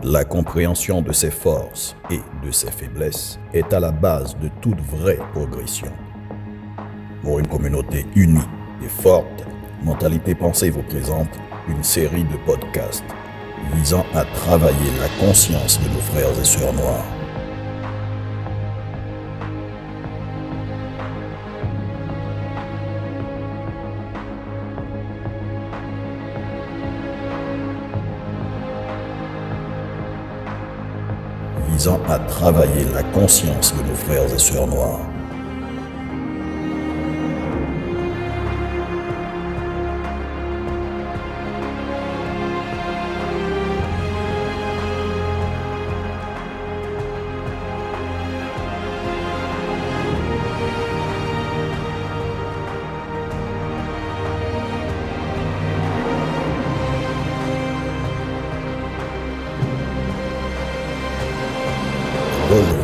La compréhension de ses forces et de ses faiblesses est à la base de toute vraie progression. Pour une communauté unie et forte, Mentalité Pensée vous présente une série de podcasts visant à travailler la conscience de nos frères et sœurs noirs. Visant à travailler la conscience de nos frères et sœurs noirs.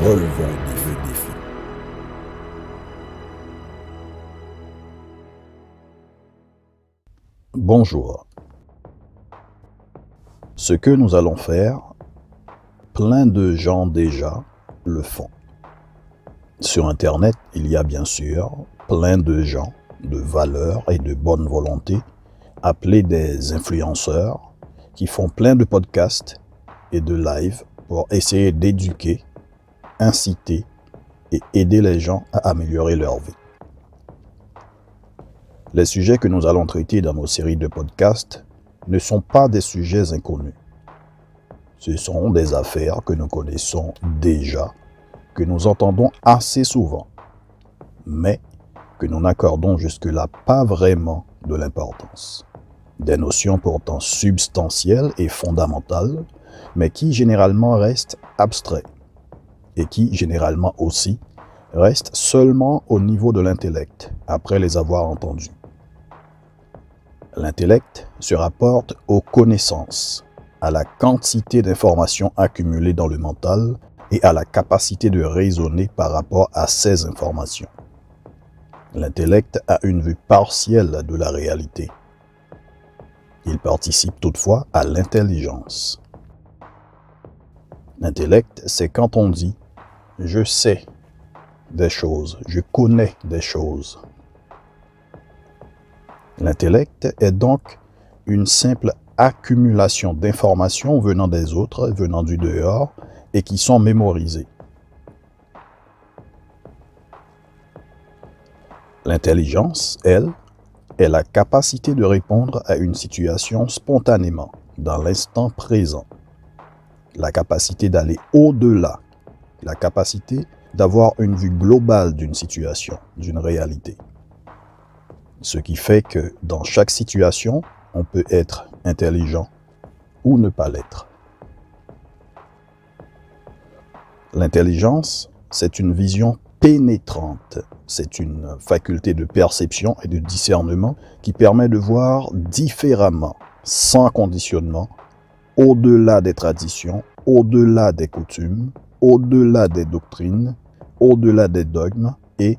Relevons le défi. Bonjour. Ce que nous allons faire, plein de gens déjà le font. Sur Internet, il y a bien sûr plein de gens de valeur et de bonne volonté, appelés des influenceurs, qui font plein de podcasts et de lives pour essayer d'éduquer, inciter et aider les gens à améliorer leur vie. Les sujets que nous allons traiter dans nos séries de podcasts ne sont pas des sujets inconnus. Ce sont des affaires que nous connaissons déjà, que nous entendons assez souvent, mais que nous n'accordons jusque-là pas vraiment de l'importance. Des notions pourtant substantielles et fondamentales, mais qui généralement restent abstraites et qui généralement aussi restent seulement au niveau de l'intellect après les avoir entendus. L'intellect se rapporte aux connaissances, à la quantité d'informations accumulées dans le mental et à la capacité de raisonner par rapport à ces informations. L'intellect a une vue partielle de la réalité. Il participe toutefois à l'intelligence. L'intellect, c'est quand on dit « je sais des choses, je connais des choses ». L'intellect est donc une simple accumulation d'informations venant des autres, venant du dehors, et qui sont mémorisées. L'intelligence, elle, est la capacité de répondre à une situation spontanément, dans l'instant présent. La capacité d'aller au-delà, la capacité d'avoir une vue globale d'une situation, d'une réalité. Ce qui fait que dans chaque situation, on peut être intelligent ou ne pas l'être. L'intelligence, c'est une vision pénétrante. C'est une faculté de perception et de discernement qui permet de voir différemment, sans conditionnement, au-delà des traditions, au-delà des coutumes, au-delà des doctrines, au-delà des dogmes et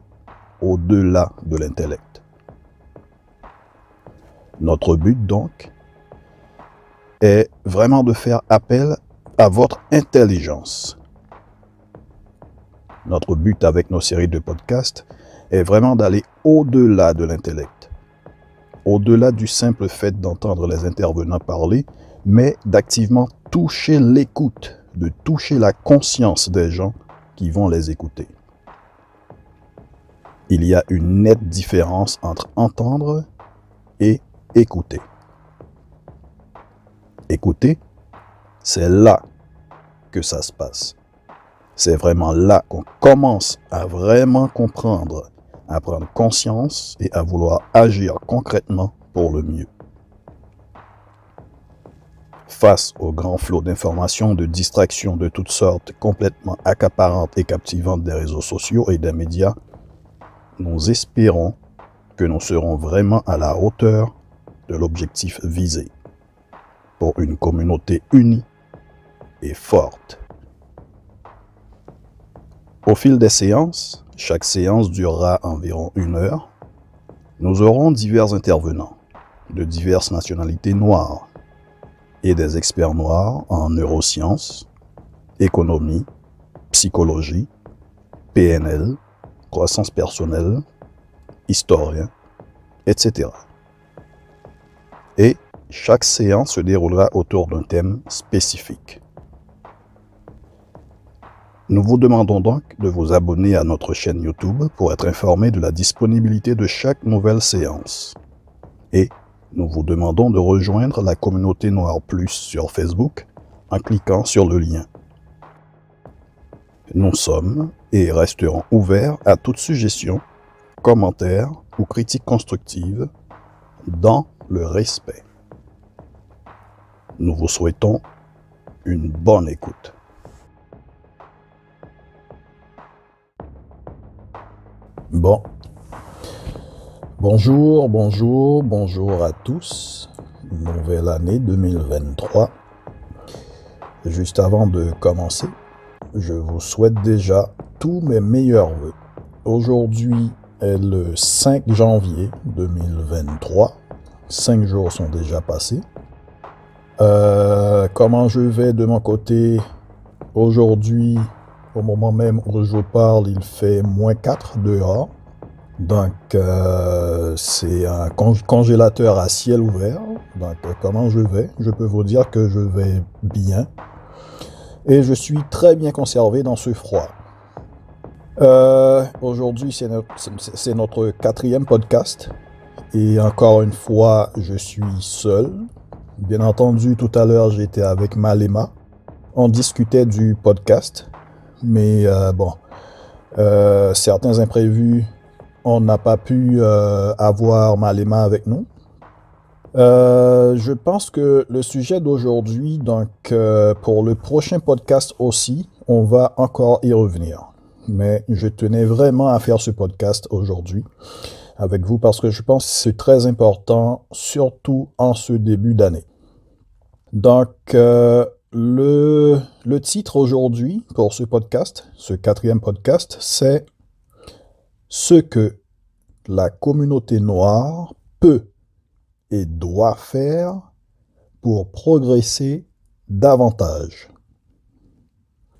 au-delà de l'intellect. Notre but donc est vraiment de faire appel à votre intelligence. Notre but avec nos séries de podcasts est vraiment d'aller au-delà de l'intellect, au-delà du simple fait d'entendre les intervenants parler, mais d'activement toucher l'écoute, de toucher la conscience des gens qui vont les écouter. Il y a une nette différence entre entendre et écouter. Écouter, c'est là que ça se passe. C'est vraiment là qu'on commence à vraiment comprendre, à prendre conscience et à vouloir agir concrètement pour le mieux. Face au grand flot d'informations, de distractions de toutes sortes, complètement accaparantes et captivantes des réseaux sociaux et des médias, nous espérons que nous serons vraiment à la hauteur de l'objectif visé pour une communauté unie et forte. Au fil des séances, chaque séance durera environ 1 heure, nous aurons divers intervenants de diverses nationalités noires et des experts noirs en neurosciences, économie, psychologie, PNL, croissance personnelle, historiens, etc. Et chaque séance se déroulera autour d'un thème spécifique. Nous vous demandons donc de vous abonner à notre chaîne YouTube pour être informé de la disponibilité de chaque nouvelle séance. Et nous vous demandons de rejoindre la communauté Noir Plus sur Facebook en cliquant sur le lien. Nous sommes et resterons ouverts à toute suggestion, commentaire ou critique constructive dans le respect. Nous vous souhaitons une bonne écoute. Bon, bonjour à tous. Nouvelle année 2023. Juste avant de commencer, je vous souhaite déjà tous mes meilleurs vœux. Aujourd'hui est le 5 janvier 2023. 5 jours sont déjà passés. Comment je vais de mon côté aujourd'hui? Au moment même où je vous parle, il fait -4 dehors. Donc, c'est un congélateur à ciel ouvert. Donc, comment je vais? Je peux vous dire que je vais bien. Et je suis très bien conservé dans ce froid. Aujourd'hui, c'est notre 4e podcast. Et encore une fois, je suis seul. Bien entendu, tout à l'heure, j'étais avec Malema. On discutait du podcast. Mais certains imprévus, on n'a pas pu avoir Malema avec nous. Je pense que le sujet d'aujourd'hui, donc pour le prochain podcast aussi, on va encore y revenir. Mais je tenais vraiment à faire ce podcast aujourd'hui avec vous parce que je pense que c'est très important, surtout en ce début d'année. Donc, le titre aujourd'hui pour ce podcast, ce 4e podcast, c'est « Ce que la communauté noire peut et doit faire pour progresser davantage ».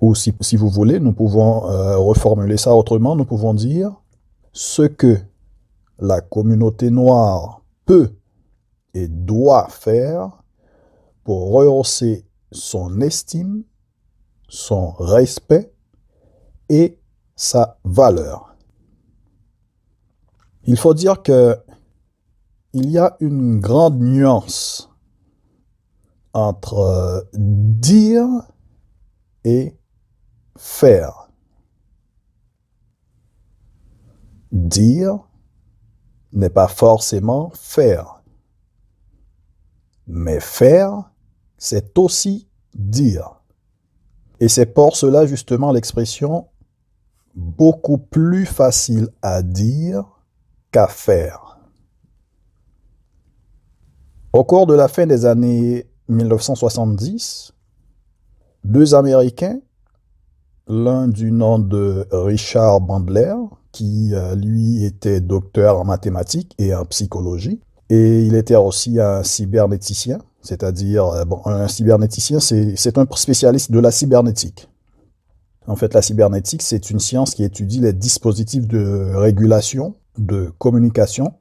Ou si vous voulez, nous pouvons reformuler ça autrement, nous pouvons dire « Ce que la communauté noire peut et doit faire pour rehausser son estime, son respect et sa valeur ». Il faut dire que il y a une grande nuance entre dire et faire. Dire n'est pas forcément faire. Mais faire, c'est aussi dire. Et c'est pour cela justement l'expression « beaucoup plus facile à dire qu'à faire ». Au cours de la fin des années 1970, 2 Américains, l'un du nom de Richard Bandler, qui lui était docteur en mathématiques et en psychologie, et il était aussi un cybernéticien, c'est-à-dire, un cybernéticien, c'est un spécialiste de la cybernétique. En fait, la cybernétique, c'est une science qui étudie les dispositifs de régulation, de communication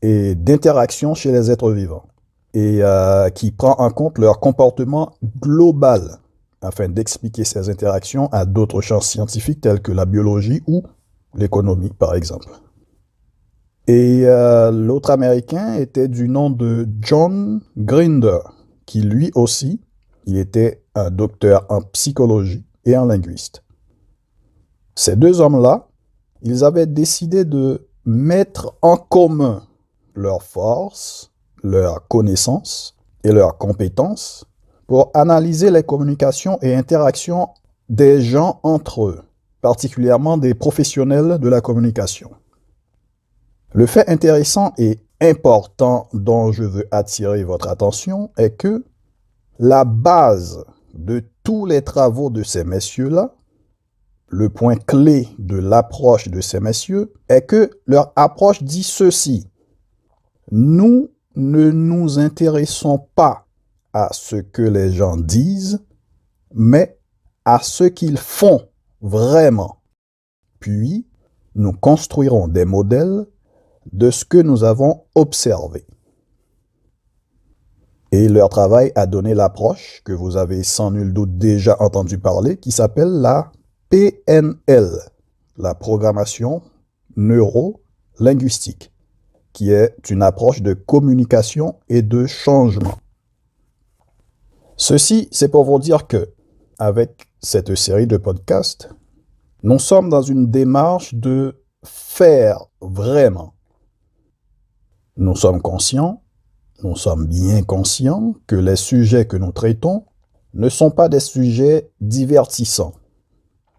et d'interaction chez les êtres vivants, et qui prend en compte leur comportement global, afin d'expliquer ces interactions à d'autres champs scientifiques tels que la biologie ou l'économie, par exemple. Et l'autre Américain était du nom de John Grinder, qui lui aussi, il était un docteur en psychologie et en linguiste. Ces 2 hommes-là, ils avaient décidé de mettre en commun leurs forces, leurs connaissances et leurs compétences pour analyser les communications et interactions des gens entre eux, particulièrement des professionnels de la communication. Le fait intéressant et important dont je veux attirer votre attention est que la base de tous les travaux de ces messieurs-là, le point clé de l'approche de ces messieurs, est que leur approche dit ceci: nous ne nous intéressons pas à ce que les gens disent, mais à ce qu'ils font vraiment. Puis, nous construirons des modèles de ce que nous avons observé. Et leur travail a donné l'approche que vous avez sans nul doute déjà entendu parler, qui s'appelle la PNL, la programmation neuro-linguistique, qui est une approche de communication et de changement. Ceci, c'est pour vous dire que, avec cette série de podcasts, nous sommes dans une démarche de faire vraiment. Nous sommes conscients, nous sommes bien conscients que les sujets que nous traitons ne sont pas des sujets divertissants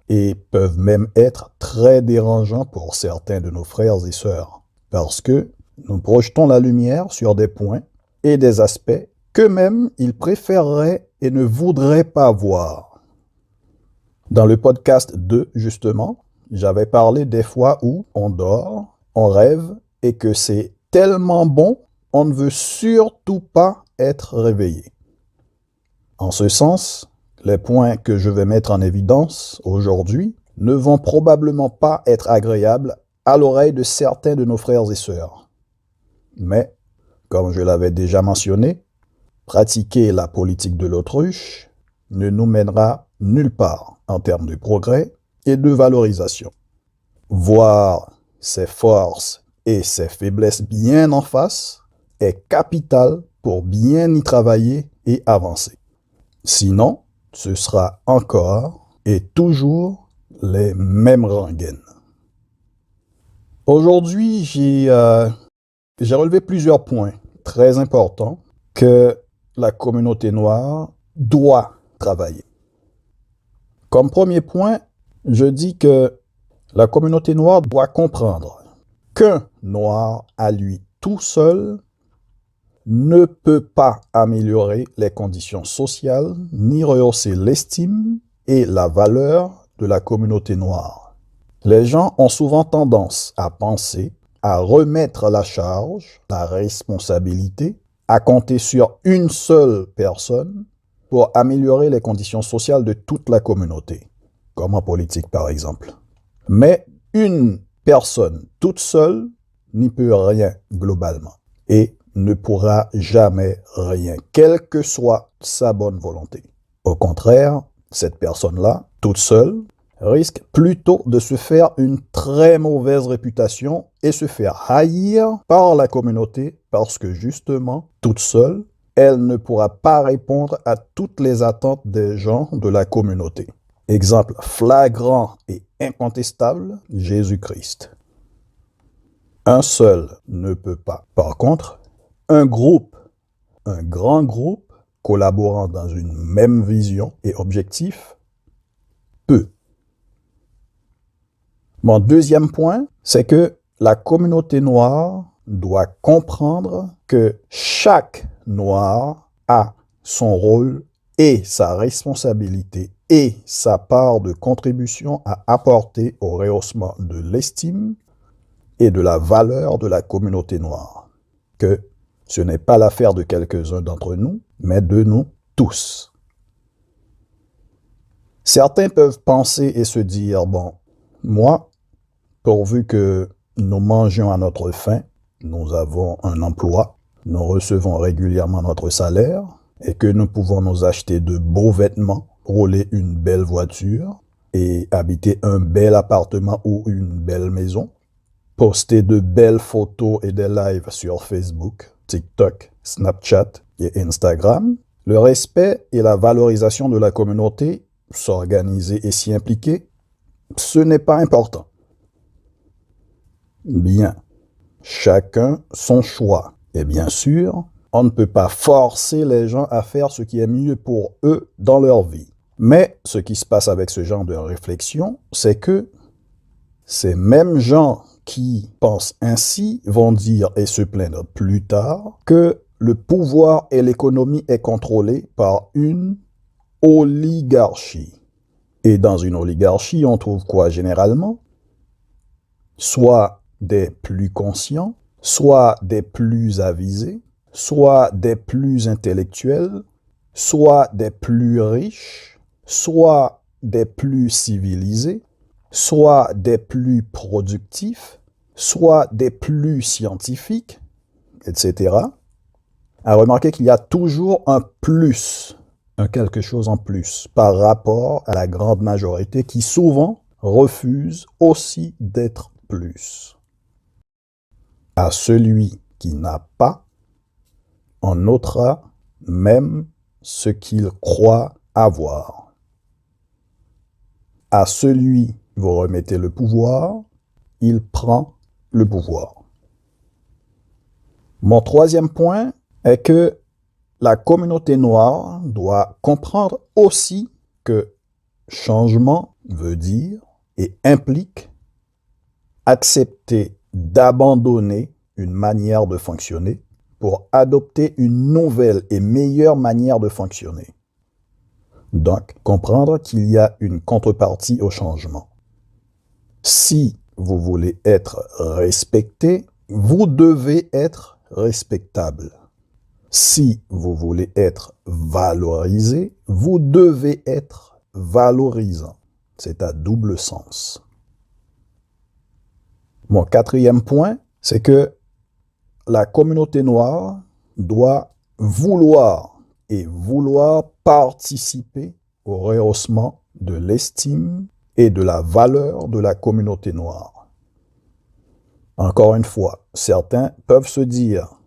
et peuvent même être très dérangeants pour certains de nos frères et sœurs, parce que nous projetons la lumière sur des points et des aspects qu'eux-mêmes ils préféreraient et ne voudraient pas voir. Dans le podcast 2, justement, j'avais parlé des fois où on dort, on rêve et que c'est tellement bon, on ne veut surtout pas être réveillé. En ce sens, les points que je vais mettre en évidence aujourd'hui ne vont probablement pas être agréables à l'oreille de certains de nos frères et sœurs. Mais, comme je l'avais déjà mentionné, pratiquer la politique de l'autruche ne nous mènera nulle part en termes de progrès et de valorisation. Voir ses forces et ses faiblesses bien en face est capital pour bien y travailler et avancer. Sinon, ce sera encore et toujours les mêmes rengaines. Aujourd'hui, j'ai relevé plusieurs points très importants que la communauté noire doit travailler. Comme premier point, je dis que la communauté noire doit comprendre qu'un noir à lui tout seul ne peut pas améliorer les conditions sociales ni rehausser l'estime et la valeur de la communauté noire. Les gens ont souvent tendance à penser, à remettre la charge, la responsabilité, à compter sur une seule personne pour améliorer les conditions sociales de toute la communauté, comme en politique par exemple. Mais une personne toute seule n'y peut rien globalement et ne pourra jamais rien, quelle que soit sa bonne volonté. Au contraire, cette personne-là, toute seule, risque plutôt de se faire une très mauvaise réputation et se faire haïr par la communauté parce que justement, toute seule, elle ne pourra pas répondre à toutes les attentes des gens de la communauté. Exemple flagrant et incontestable, Jésus-Christ. Un seul ne peut pas. Par contre, un groupe, un grand groupe, collaborant dans une même vision et objectif, peut. Mon deuxième point, c'est que la communauté noire doit comprendre que chaque noir a son rôle et sa responsabilité et sa part de contribution à apporter au rehaussement de l'estime et de la valeur de la communauté noire. Que ce n'est pas l'affaire de quelques-uns d'entre nous, mais de nous tous. Certains peuvent penser et se dire, bon, moi, pourvu que nous mangions à notre faim, nous avons un emploi, nous recevons régulièrement notre salaire et que nous pouvons nous acheter de beaux vêtements, rouler une belle voiture et habiter un bel appartement ou une belle maison, poster de belles photos et des lives sur Facebook, TikTok, Snapchat et Instagram. Le respect et la valorisation de la communauté, s'organiser et s'y impliquer, ce n'est pas important. Bien, chacun son choix. Et bien sûr, on ne peut pas forcer les gens à faire ce qui est mieux pour eux dans leur vie. Mais ce qui se passe avec ce genre de réflexion, c'est que ces mêmes gens qui pensent ainsi vont dire et se plaindre plus tard que le pouvoir et l'économie est contrôlé par une oligarchie. Et dans une oligarchie, on trouve quoi généralement? Soit des plus conscients, soit des plus avisés, soit des plus intellectuels, soit des plus riches, soit des plus civilisés, soit des plus productifs, soit des plus scientifiques, etc., à remarquer qu'il y a toujours un plus, un quelque chose en plus, par rapport à la grande majorité qui souvent refuse aussi d'être plus. À celui qui n'a pas, on ôtera même ce qu'il croit avoir. À celui vous remettez le pouvoir, il prend le pouvoir. Mon troisième point est que la communauté noire doit comprendre aussi que changement veut dire et implique accepter d'abandonner une manière de fonctionner pour adopter une nouvelle et meilleure manière de fonctionner. Donc, comprendre qu'il y a une contrepartie au changement. Si vous voulez être respecté, vous devez être respectable. Si vous voulez être valorisé, vous devez être valorisant. C'est à double sens. Mon quatrième point, c'est que la communauté noire doit vouloir participer au rehaussement de l'estime et de la valeur de la communauté noire. Encore une fois, certains peuvent se dire,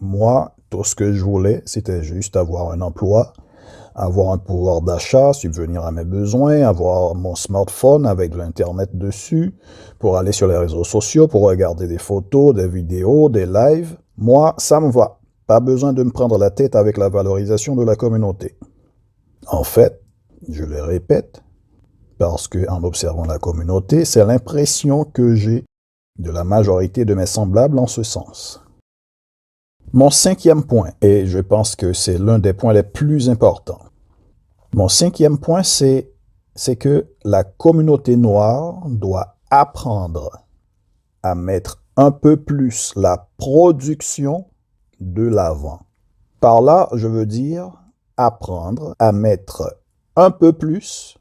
moi, tout ce que je voulais, c'était juste avoir un emploi, avoir un pouvoir d'achat, subvenir à mes besoins, avoir mon smartphone avec l'Internet dessus, pour aller sur les réseaux sociaux, pour regarder des photos, des vidéos, des lives. Moi, ça me va. Pas besoin de me prendre la tête avec la valorisation de la communauté. En fait, je le répète, parce qu'en observant la communauté, c'est l'impression que j'ai de la majorité de mes semblables en ce sens. Mon cinquième point, et je pense que c'est l'un des points les plus importants. Mon cinquième point, c'est que la communauté noire doit apprendre à mettre un peu plus la production de l'avant. Par là, je veux dire apprendre à mettre un peu plus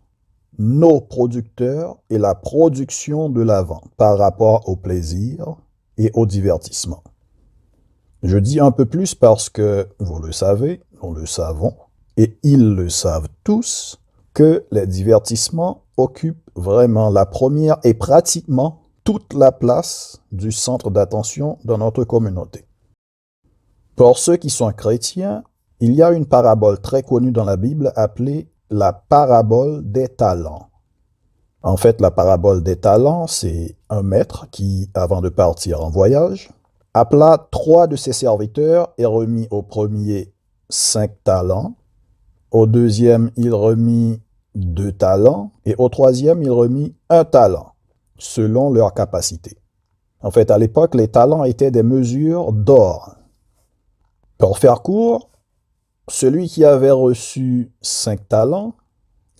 nos producteurs et la production de l'avant par rapport au plaisir et au divertissement. Je dis un peu plus parce que, vous le savez, nous le savons, et ils le savent tous, que les divertissements occupent vraiment la première et pratiquement toute la place du centre d'attention dans notre communauté. Pour ceux qui sont chrétiens, il y a une parabole très connue dans la Bible appelée la parabole des talents. En fait, la parabole des talents, c'est un maître qui, avant de partir en voyage, appela 3 de ses serviteurs et remit au premier 5 talents, au deuxième il remit 2 talents et au troisième il remit 1 talent, selon leur capacité. En fait, à l'époque, les talents étaient des mesures d'or. Pour faire court, celui qui avait reçu 5 talents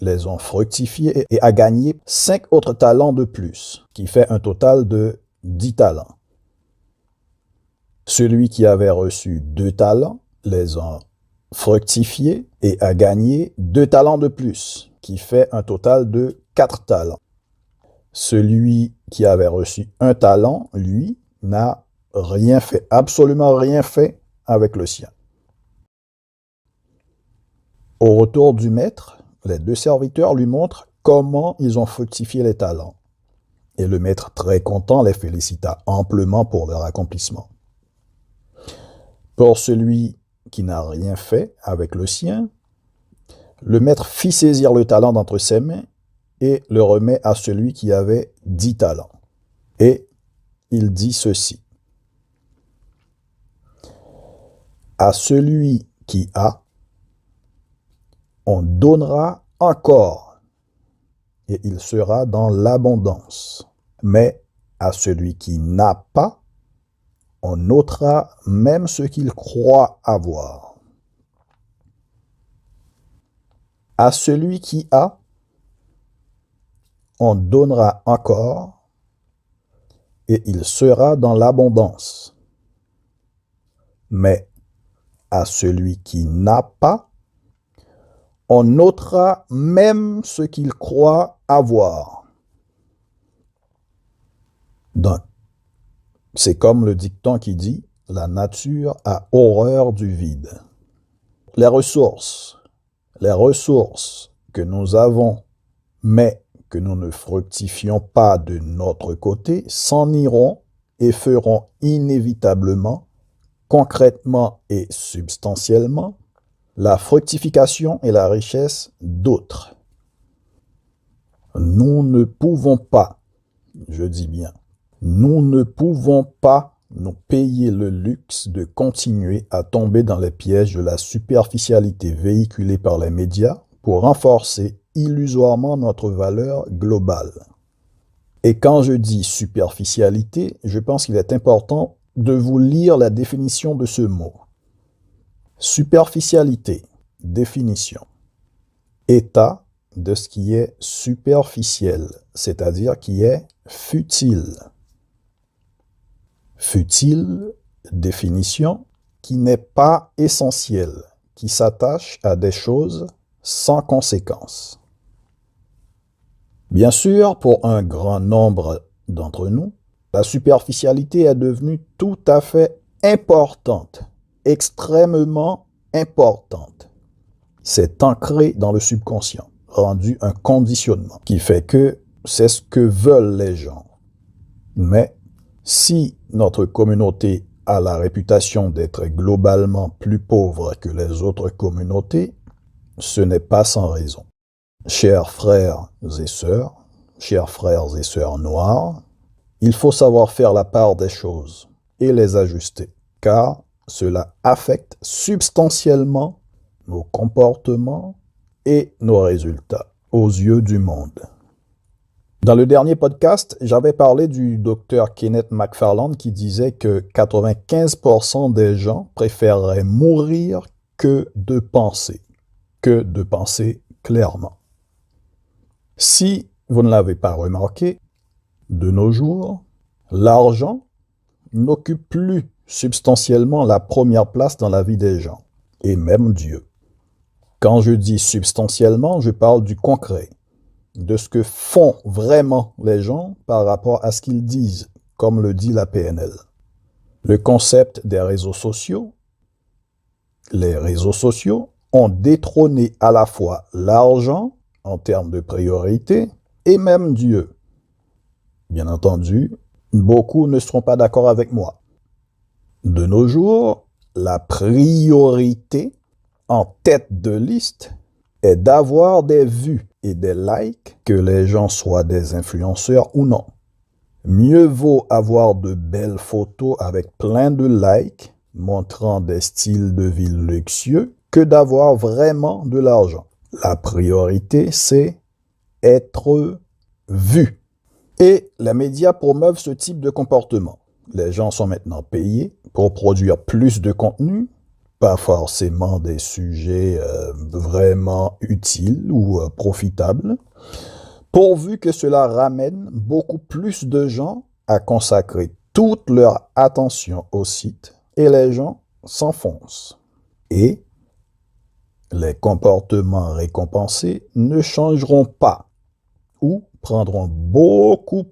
les ont fructifiés et a gagné 5 autres talents de plus, qui fait un total de 10 talents. Celui qui avait reçu 2 talents les a fructifiés et a gagné 2 talents de plus, qui fait un total de 4 talents. Celui qui avait reçu 1 talent, lui, n'a rien fait, absolument rien fait avec le sien. Au retour du maître, les 2 serviteurs lui montrent comment ils ont fructifié les talents. Et le maître, très content, les félicita amplement pour leur accomplissement. Pour celui qui n'a rien fait avec le sien, le maître fit saisir le talent d'entre ses mains et le remet à celui qui avait 10 talents. Et il dit ceci. À celui qui a, on donnera encore, et il sera dans l'abondance. Mais à celui qui n'a pas, on ôtera même ce qu'il croit avoir. À celui qui a, on donnera encore, et il sera dans l'abondance. Mais à celui qui n'a pas, On notera même ce qu'ils croient avoir. Donc, c'est comme le dicton qui dit « La nature a horreur du vide ». Les ressources que nous avons, mais que nous ne fructifions pas de notre côté, s'en iront et feront inévitablement, concrètement et substantiellement, la fructification et la richesse d'autres. Nous ne pouvons pas, je dis bien, nous ne pouvons pas nous payer le luxe de continuer à tomber dans les pièges de la superficialité véhiculée par les médias pour renforcer illusoirement notre valeur globale. Et quand je dis superficialité, je pense qu'il est important de vous lire la définition de ce mot. Superficialité, définition. État de ce qui est superficiel, c'est-à-dire qui est futile. Futile, définition, qui n'est pas essentiel, qui s'attache à des choses sans conséquence. Bien sûr, pour un grand nombre d'entre nous, la superficialité est devenue tout à fait importante, extrêmement importante. C'est ancré dans le subconscient, rendu un conditionnement qui fait que c'est ce que veulent les gens. Mais si notre communauté a la réputation d'être globalement plus pauvre que les autres communautés, ce n'est pas sans raison. Chers frères et sœurs noirs, il faut savoir faire la part des choses et les ajuster, car cela affecte substantiellement nos comportements et nos résultats aux yeux du monde. Dans le dernier podcast, j'avais parlé du docteur Kenneth McFarland qui disait que 95% des gens préféreraient mourir que de penser clairement. Si vous ne l'avez pas remarqué, de nos jours, l'argent n'occupe plus substantiellement la première place dans la vie des gens, et même Dieu. Quand je dis substantiellement, je parle du concret, de ce que font vraiment les gens par rapport à ce qu'ils disent, comme le dit la PNL. Le concept des réseaux sociaux, les réseaux sociaux ont détrôné à la fois l'argent en termes de priorité et même Dieu. Bien entendu, beaucoup ne seront pas d'accord avec moi. De nos jours, la priorité en tête de liste est d'avoir des vues et des likes, que les gens soient des influenceurs ou non. Mieux vaut avoir de belles photos avec plein de likes, montrant des styles de vie luxueux, que d'avoir vraiment de l'argent. La priorité, c'est être vu. Et les médias promeuvent ce type de comportement. Les gens sont maintenant payés pour produire plus de contenu, pas forcément des sujets vraiment utiles ou profitables, pourvu que cela ramène beaucoup plus de gens à consacrer toute leur attention au site et les gens s'enfoncent. Et les comportements récompensés ne changeront pas ou prendront beaucoup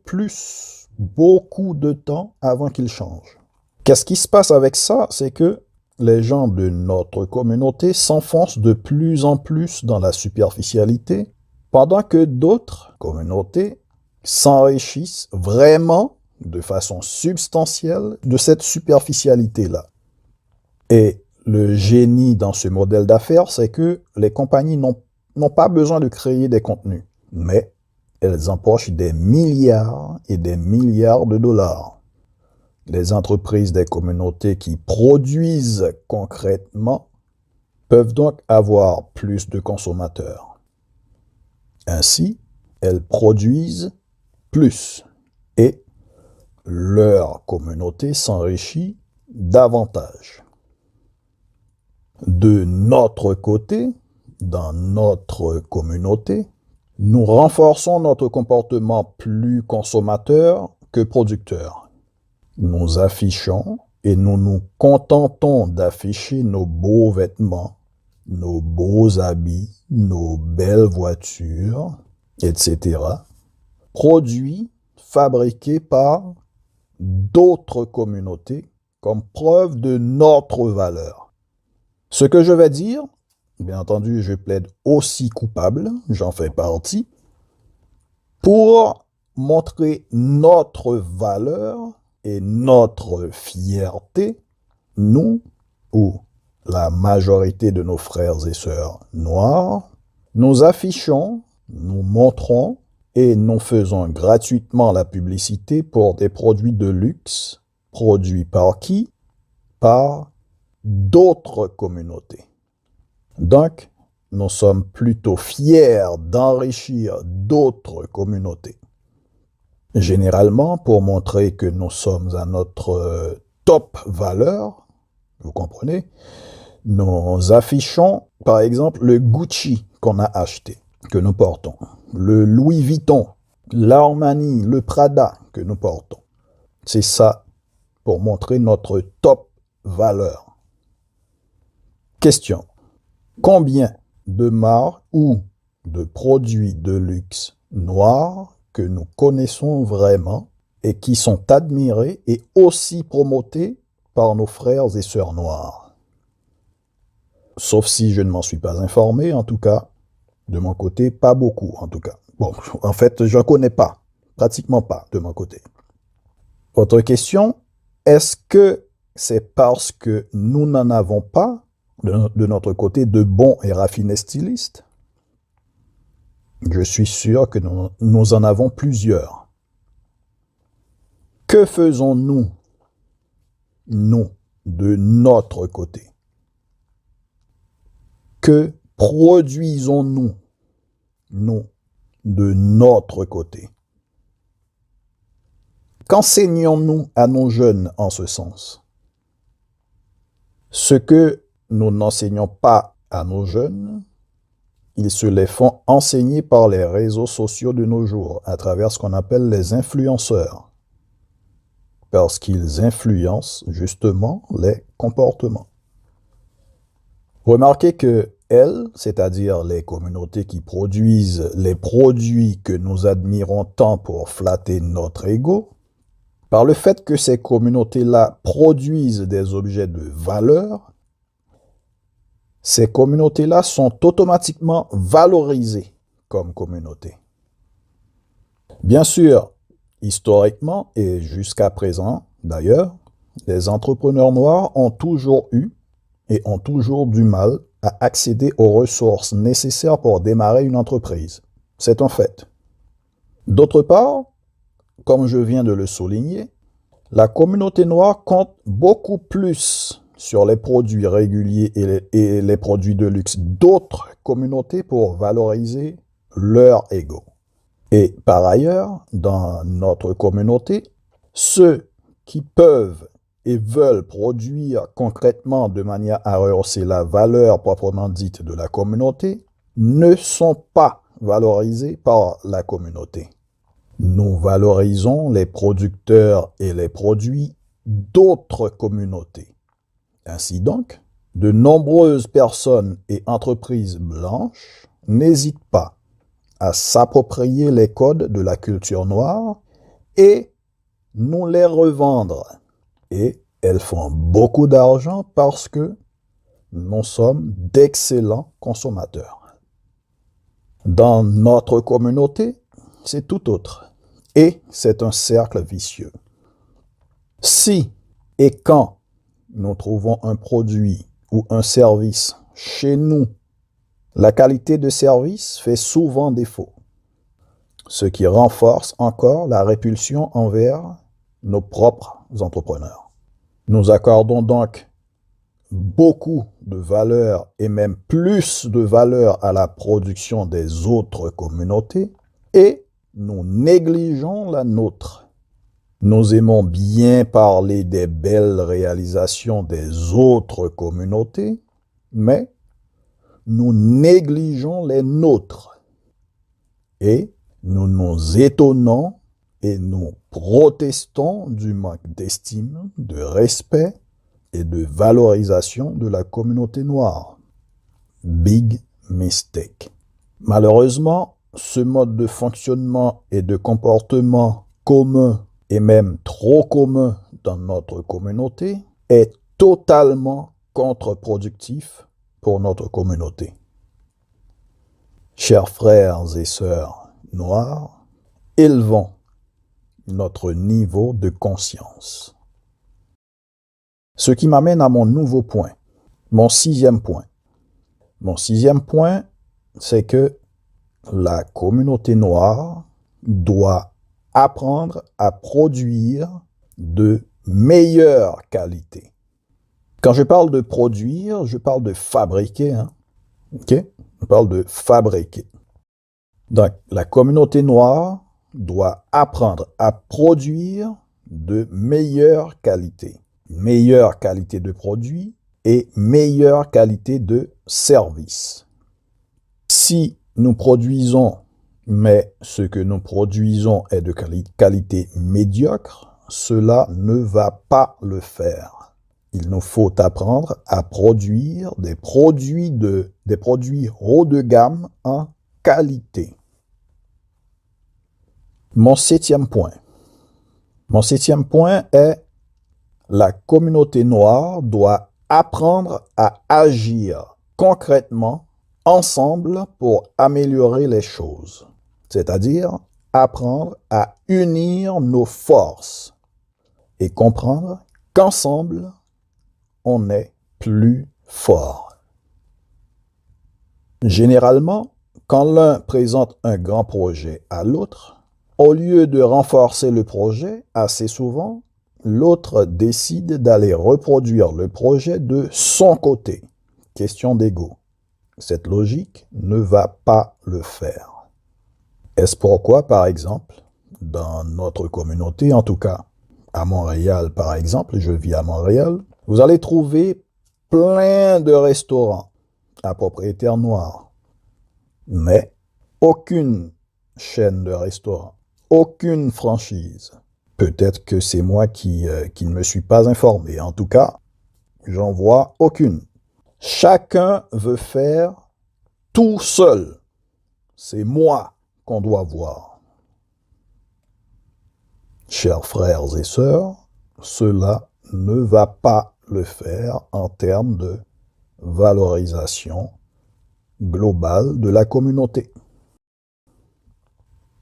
de temps avant qu'ils changent. Qu'est-ce qui se passe avec ça? C'est que les gens de notre communauté s'enfoncent de plus en plus dans la superficialité, pendant que d'autres communautés s'enrichissent vraiment de façon substantielle de cette superficialité-là. Et le génie dans ce modèle d'affaires, c'est que les compagnies n'ont pas besoin de créer des contenus, mais elles empochent des milliards et des milliards de dollars. Les entreprises des communautés qui produisent concrètement peuvent donc avoir plus de consommateurs. Ainsi, elles produisent plus et leur communauté s'enrichit davantage. De notre côté, dans notre communauté, nous renforçons notre comportement plus consommateur que producteur. Nous affichons et nous nous contentons d'afficher nos beaux vêtements, nos beaux habits, nos belles voitures, etc. Produits fabriqués par d'autres communautés comme preuve de notre valeur. Ce que je vais dire, bien entendu, je plaide aussi coupable, j'en fais partie, pour montrer notre valeur et notre fierté, nous ou la majorité de nos frères et sœurs noirs, nous affichons, nous montrons et nous faisons gratuitement la publicité pour des produits de luxe, produits par qui? Par d'autres communautés. Donc, nous sommes plutôt fiers d'enrichir d'autres communautés. Généralement, pour montrer que nous sommes à notre top valeur, vous comprenez, nous affichons, par exemple, le Gucci qu'on a acheté, que nous portons, le Louis Vuitton, l'Armani, le Prada que nous portons. C'est ça pour montrer notre top valeur. Question. Combien de marques ou de produits de luxe noirs que nous connaissons vraiment et qui sont admirés et aussi promotés par nos frères et sœurs noirs? Sauf si je ne m'en suis pas informé, en tout cas, de mon côté, pas beaucoup, en tout cas. Bon, en fait, je ne connais pas, pratiquement pas, de mon côté. Autre question, est-ce que c'est parce que nous n'en avons pas, de notre côté, de bons et raffinés stylistes? Je suis sûr que nous en avons plusieurs. Que faisons-nous, nous, de notre côté? Que produisons-nous, nous, de notre côté? Qu'enseignons-nous à nos jeunes en ce sens? Ce que nous n'enseignons pas à nos jeunes, ils se les font enseigner par les réseaux sociaux de nos jours, à travers ce qu'on appelle les influenceurs, parce qu'ils influencent justement les comportements. Remarquez que elles, c'est-à-dire les communautés qui produisent les produits que nous admirons tant pour flatter notre ego, par le fait que ces communautés-là produisent des objets de valeur, ces communautés-là sont automatiquement valorisées comme communautés. Bien sûr, historiquement et jusqu'à présent, d'ailleurs, les entrepreneurs noirs ont toujours eu et ont toujours du mal à accéder aux ressources nécessaires pour démarrer une entreprise. C'est un fait. D'autre part, comme je viens de le souligner, la communauté noire compte beaucoup plus sur les produits réguliers et les produits de luxe d'autres communautés pour valoriser leur ego. Et par ailleurs, dans notre communauté, ceux qui peuvent et veulent produire concrètement de manière à rehausser la valeur proprement dite de la communauté ne sont pas valorisés par la communauté. Nous valorisons les producteurs et les produits d'autres communautés. Ainsi donc, de nombreuses personnes et entreprises blanches n'hésitent pas à s'approprier les codes de la culture noire et nous les revendre. Et elles font beaucoup d'argent parce que nous sommes d'excellents consommateurs. Dans notre communauté, c'est tout autre. Et c'est un cercle vicieux. Si et quand nous trouvons un produit ou un service chez nous, la qualité de service fait souvent défaut, ce qui renforce encore la répulsion envers nos propres entrepreneurs. Nous accordons donc beaucoup de valeur et même plus de valeur à la production des autres communautés et nous négligeons la nôtre. Nous aimons bien parler des belles réalisations des autres communautés, mais nous négligeons les nôtres. Et nous nous étonnons et nous protestons du manque d'estime, de respect et de valorisation de la communauté noire. Big mistake. Malheureusement, ce mode de fonctionnement et de comportement commun et même trop commun dans notre communauté est totalement contre-productif pour notre communauté. Chers frères et sœurs noirs, élevons notre niveau de conscience. Ce qui m'amène à mon nouveau point, mon sixième point. Mon sixième point, c'est que la communauté noire doit apprendre à produire de meilleure qualité. Quand je parle de produire, je parle de fabriquer. OK? Je parle de fabriquer. Donc, la communauté noire doit apprendre à produire de meilleure qualité. Meilleure qualité de produit et meilleure qualité de service. Si nous produisons, mais ce que nous produisons est de qualité médiocre, cela ne va pas le faire. Il nous faut apprendre à produire des produits haut de gamme en qualité. Mon septième point est la communauté noire doit apprendre à agir concrètement ensemble pour améliorer les choses, c'est-à-dire apprendre à unir nos forces et comprendre qu'ensemble, on est plus fort. Généralement, quand l'un présente un grand projet à l'autre, au lieu de renforcer le projet, assez souvent, l'autre décide d'aller reproduire le projet de son côté. Question d'ego. Cette logique ne va pas le faire. Est-ce pourquoi, par exemple, dans notre communauté, en tout cas à Montréal, par exemple, je vis à Montréal, vous allez trouver plein de restaurants à propriétaires noirs, mais aucune chaîne de restaurants, aucune franchise. Peut-être que c'est moi qui ne me suis pas informé. En tout cas, j'en vois aucune. Chacun veut faire tout seul. C'est moi qu'on doit voir. Chers frères et sœurs, cela ne va pas le faire en termes de valorisation globale de la communauté.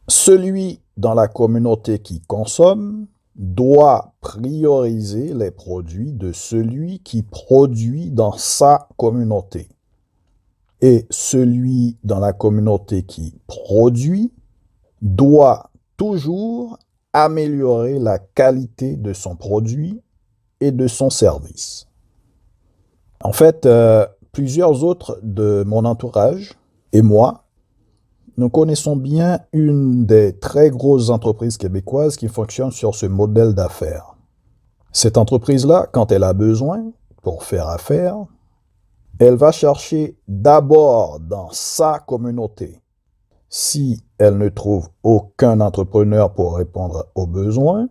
Celui dans la communauté qui consomme doit prioriser les produits de celui qui produit dans sa communauté. Et celui dans la communauté qui produit doit toujours améliorer la qualité de son produit et de son service. En fait, plusieurs autres de mon entourage et moi, nous connaissons bien une des très grosses entreprises québécoises qui fonctionne sur ce modèle d'affaires. Cette entreprise-là, quand elle a besoin pour faire affaire, elle va chercher d'abord dans sa communauté. Si elle ne trouve aucun entrepreneur pour répondre aux besoins,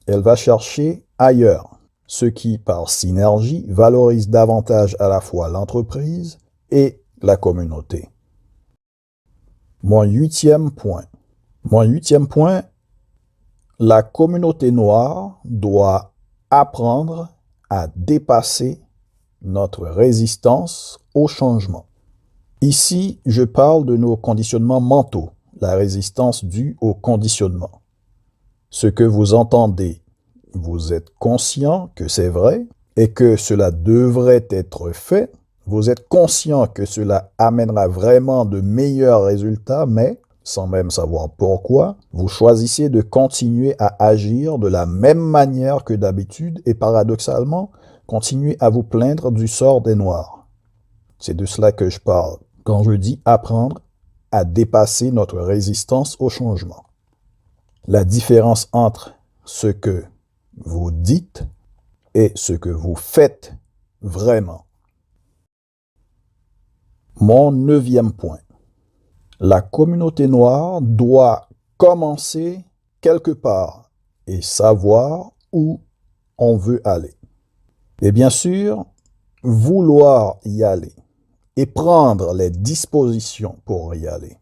elle va chercher ailleurs, ce qui, par synergie, valorise davantage à la fois l'entreprise et la communauté. Mon huitième point, la communauté noire doit apprendre à dépasser notre résistance au changement. Ici, je parle de nos conditionnements mentaux, la résistance due au conditionnement. Ce que vous entendez, vous êtes conscient que c'est vrai et que cela devrait être fait. Vous êtes conscient que cela amènera vraiment de meilleurs résultats, mais sans même savoir pourquoi, vous choisissez de continuer à agir de la même manière que d'habitude et paradoxalement, continuez à vous plaindre du sort des Noirs. C'est de cela que je parle quand je dis apprendre à dépasser notre résistance au changement. La différence entre ce que vous dites et ce que vous faites vraiment. Mon neuvième point. La communauté noire doit commencer quelque part et savoir où on veut aller. Et bien sûr, vouloir y aller et prendre les dispositions pour y aller.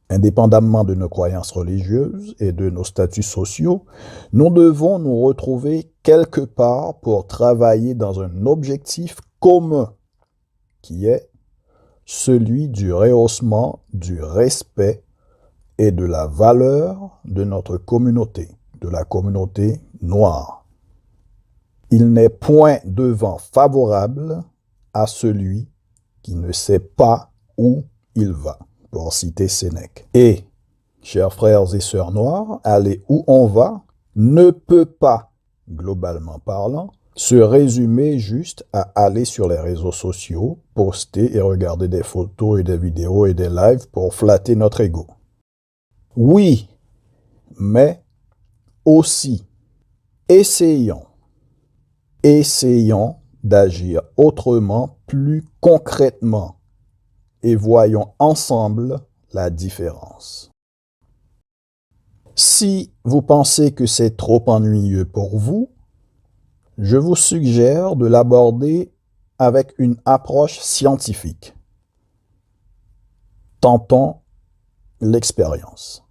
Indépendamment de nos croyances religieuses et de nos statuts sociaux, nous devons nous retrouver quelque part pour travailler dans un objectif commun qui est celui du rehaussement du respect et de la valeur de notre communauté, de la communauté noire. Il n'est point de vent favorable à celui qui ne sait pas où il va, pour citer Sénèque. Et, chers frères et sœurs noirs, aller où on va ne peut pas, globalement parlant, se résumer juste à aller sur les réseaux sociaux, poster et regarder des photos et des vidéos et des lives pour flatter notre ego. Oui, mais aussi, essayons d'agir autrement, plus concrètement, et voyons ensemble la différence. Si vous pensez que c'est trop ennuyeux pour vous, je vous suggère de l'aborder avec une approche scientifique. Tentons l'expérience.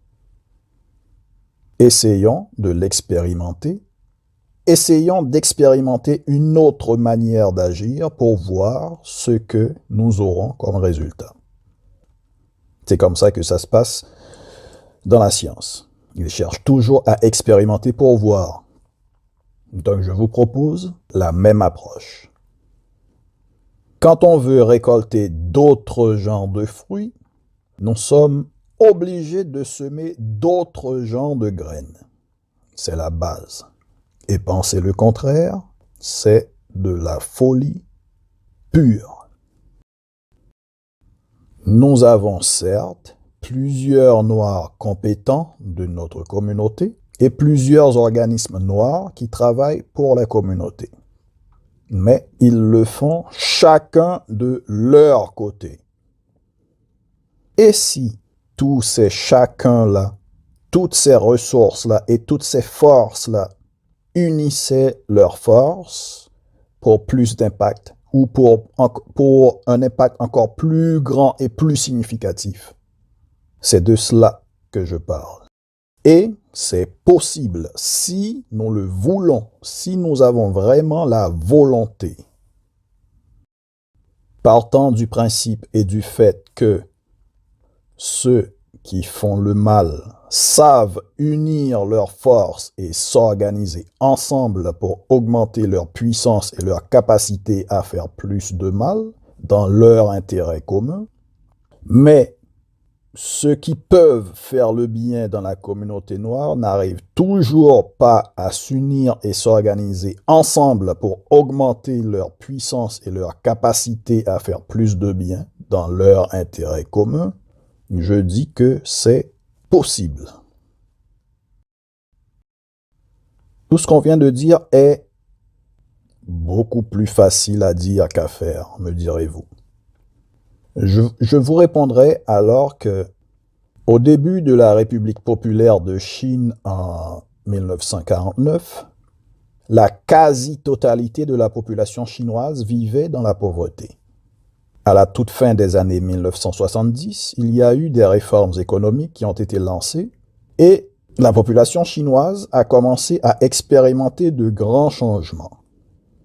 Essayons de l'expérimenter. Essayons d'expérimenter une autre manière d'agir pour voir ce que nous aurons comme résultat. C'est comme ça que ça se passe dans la science. Ils cherchent toujours à expérimenter pour voir. Donc je vous propose la même approche. Quand on veut récolter d'autres genres de fruits, nous sommes obligés de semer d'autres genres de graines. C'est la base. Et penser le contraire, c'est de la folie pure. Nous avons certes plusieurs Noirs compétents de notre communauté et plusieurs organismes noirs qui travaillent pour la communauté. Mais ils le font chacun de leur côté. Et si tous ces chacun-là, toutes ces ressources-là et toutes ces forces-là unissaient leurs forces pour plus d'impact ou pour un impact encore plus grand et plus significatif? C'est de cela que je parle. Et c'est possible si nous le voulons, si nous avons vraiment la volonté. Partant du principe et du fait que ceux qui font le mal savent unir leurs forces et s'organiser ensemble pour augmenter leur puissance et leur capacité à faire plus de mal dans leur intérêt commun, mais ceux qui peuvent faire le bien dans la communauté noire n'arrivent toujours pas à s'unir et s'organiser ensemble pour augmenter leur puissance et leur capacité à faire plus de bien dans leur intérêt commun. Je dis que c'est possible. Tout ce qu'on vient de dire est beaucoup plus facile à dire qu'à faire, me direz-vous. Je vous répondrai alors que, au début de la République populaire de Chine en 1949, la quasi-totalité de la population chinoise vivait dans la pauvreté. À la toute fin des années 1970, il y a eu des réformes économiques qui ont été lancées et la population chinoise a commencé à expérimenter de grands changements.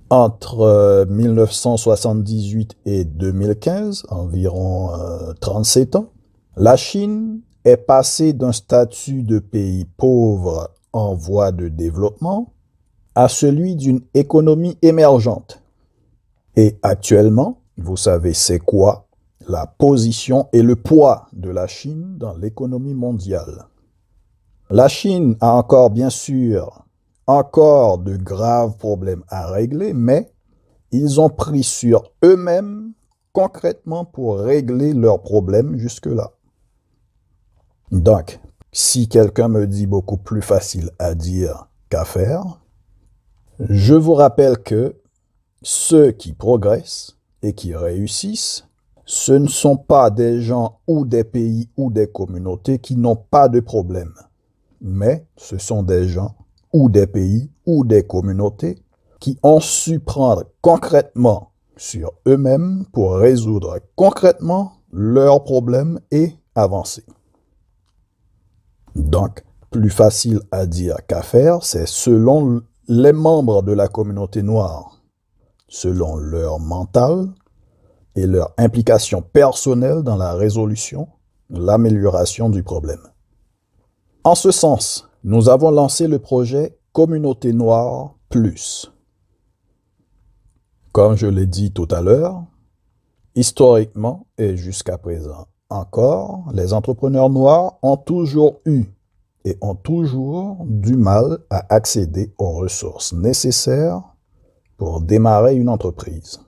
Entre 1978 et 2015, environ 37 ans, la Chine est passée d'un statut de pays pauvre en voie de développement à celui d'une économie émergente. Et actuellement, vous savez c'est quoi la position et le poids de la Chine dans l'économie mondiale. La Chine a encore, bien sûr, encore de graves problèmes à régler, mais ils ont pris sur eux-mêmes concrètement pour régler leurs problèmes jusque-là. Donc, si quelqu'un me dit beaucoup plus facile à dire qu'à faire, je vous rappelle que ceux qui progressent et qui réussissent, ce ne sont pas des gens ou des pays ou des communautés qui n'ont pas de problème, mais ce sont des gens ou des pays ou des communautés qui ont su prendre concrètement sur eux-mêmes pour résoudre concrètement leurs problèmes et avancer. Donc, plus facile à dire qu'à faire, c'est selon les membres de la communauté noire, selon leur mental et leur implication personnelle dans la résolution, l'amélioration du problème. En ce sens, nous avons lancé le projet Communauté Noire Plus. Comme je l'ai dit tout à l'heure, historiquement et jusqu'à présent encore, les entrepreneurs noirs ont toujours eu et ont toujours du mal à accéder aux ressources nécessaires pour démarrer une entreprise.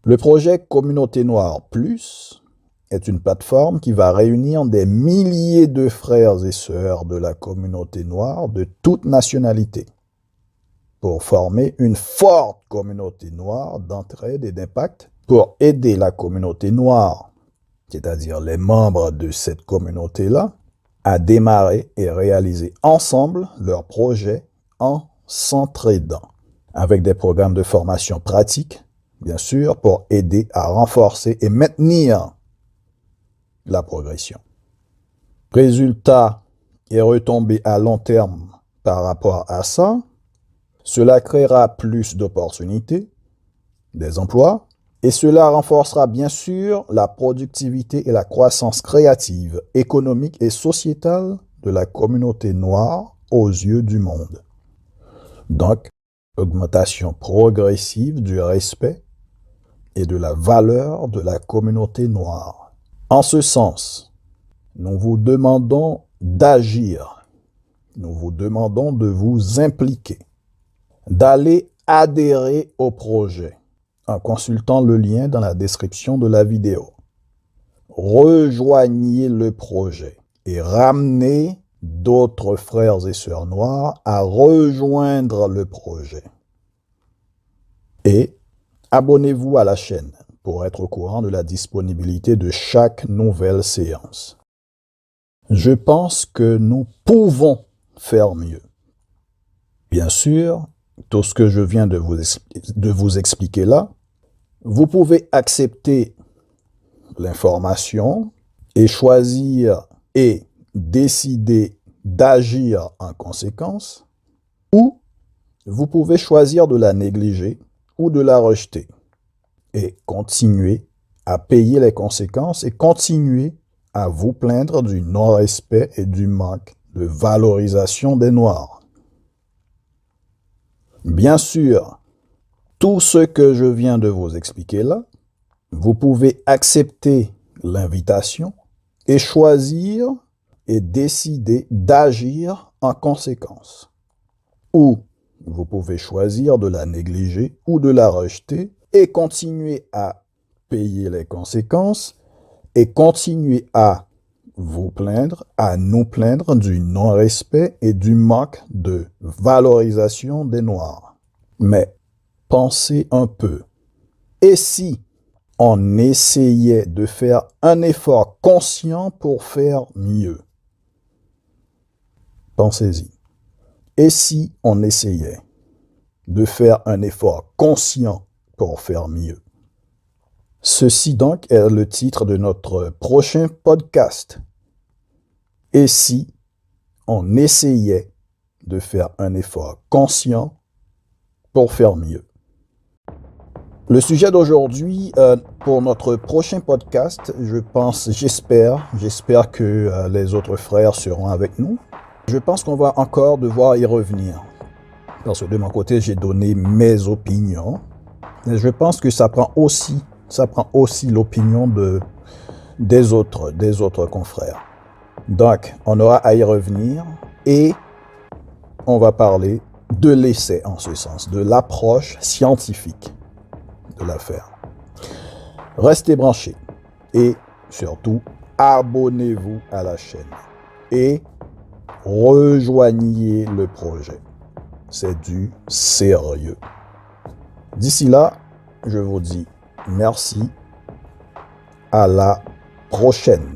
Le projet Communauté Noire Plus est une plateforme qui va réunir des milliers de frères et sœurs de la communauté noire de toute nationalité pour former une forte communauté noire d'entraide et d'impact pour aider la communauté noire, c'est-à-dire les membres de cette communauté-là, à démarrer et réaliser ensemble leurs projets en s'entraidant, avec des programmes de formation pratique, bien sûr, pour aider à renforcer et maintenir la progression. Résultat et retombées à long terme par rapport à ça, cela créera plus d'opportunités, des emplois, et cela renforcera bien sûr la productivité et la croissance créative, économique et sociétale de la communauté noire aux yeux du monde. Donc, augmentation progressive du respect et de la valeur de la communauté noire. En ce sens, nous vous demandons d'agir, nous vous demandons de vous impliquer, d'aller adhérer au projet en consultant le lien dans la description de la vidéo. Rejoignez le projet et ramenez d'autres frères et sœurs noirs à rejoindre le projet. Et abonnez-vous à la chaîne pour être au courant de la disponibilité de chaque nouvelle séance. Je pense que nous pouvons faire mieux. Bien sûr, tout ce que je viens de vous expliquer là, vous pouvez accepter l'information et choisir et décider d'agir en conséquence, ou vous pouvez choisir de la négliger ou de la rejeter et continuer à payer les conséquences et continuer à vous plaindre du non-respect et du manque de valorisation des Noirs. Bien sûr, tout ce que je viens de vous expliquer là, vous pouvez accepter l'invitation et choisir et décider d'agir en conséquence. Ou vous pouvez choisir de la négliger ou de la rejeter et continuer à payer les conséquences et continuer à vous plaindre, à nous plaindre du non-respect et du manque de valorisation des Noirs. Mais pensez un peu. Et si on essayait de faire un effort conscient pour faire mieux? Pensez-y. Et si on essayait de faire un effort conscient pour faire mieux? Ceci donc est le titre de notre prochain podcast. Et si on essayait de faire un effort conscient pour faire mieux? Le sujet d'aujourd'hui, pour notre prochain podcast, j'espère que les autres frères seront avec nous. Je pense qu'on va encore devoir y revenir. Parce que de mon côté, j'ai donné mes opinions. Et je pense que ça prend aussi l'opinion des autres confrères. Donc, on aura à y revenir et on va parler de l'essai en ce sens, de l'approche scientifique de l'affaire. Restez branchés et surtout, abonnez-vous à la chaîne et rejoignez le projet. C'est du sérieux. D'ici là, je vous dis merci. À la prochaine.